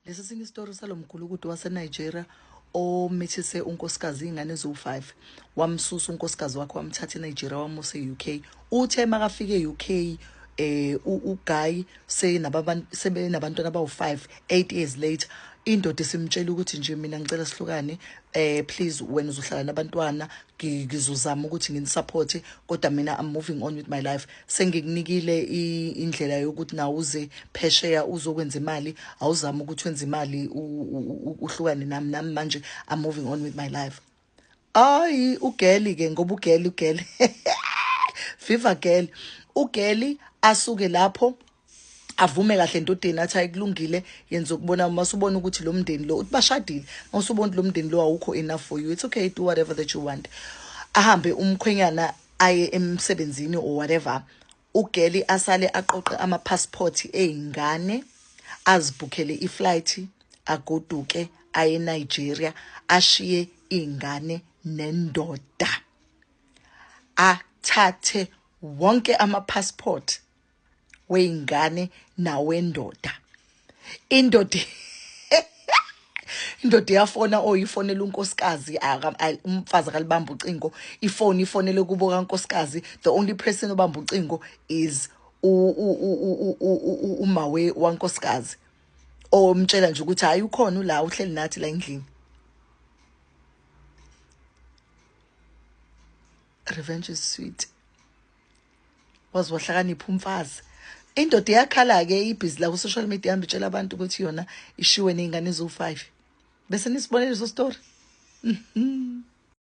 Lesi sinye isitori salomkhulu ukuthi waseNigeria omithise unkosikazi ingane eziwu5 wamsusa unkosikazi wakhe wamthatha eNigeria wamusa eUK. Uthe makafika eUK uGuy sebenabantwana abawu5 8 years later indoda isimtshela ukuthi nje mina ngicela sihlukane please wena uzohlala nabantwana ngizozama ukuthi nginisupport kodwa mina I'm moving on with my life sengikunikile indlela yokuthi na uze phesheya uzokwenza imali awuzama ukuthi wenze imali uhlukane nami manje I'm moving on with my life. Ayi uGeli ke ngoba uGeli Viva Geli uGeli asuke lapho avume kahle entodeni athi ayikulungile yenza ukubona masubona ukuthi lo mndeni lo uthi bashadile masubona lo mndeni lo awukho enough for you, it's okay, do whatever that you want. Ahambe umkhwenyana aye emsebenzini or whatever. uGeli asale aqoqe ama passport eingane azibhukhele iflight agoduke aye eNigeria ashiye ingane nendoda athathe wonke ama passport weingane nawendoda. Indoda yafona oyifonela unkosikazi umfazi akalibamba ucingo ifonele kubo kankosikazi. The only person obamba ucingo is umawe wankosikazi omtshela nje ukuthi hayi ukhona la uhleli nathi la endlini. Revenge is sweet. Wahlakanipha umfazi. Indoda yakhala ke ibhizi la ku social media ihamba itshela abantu ukuthi yona ishiwe nezingane eziwu5 bese nisibonele leso story.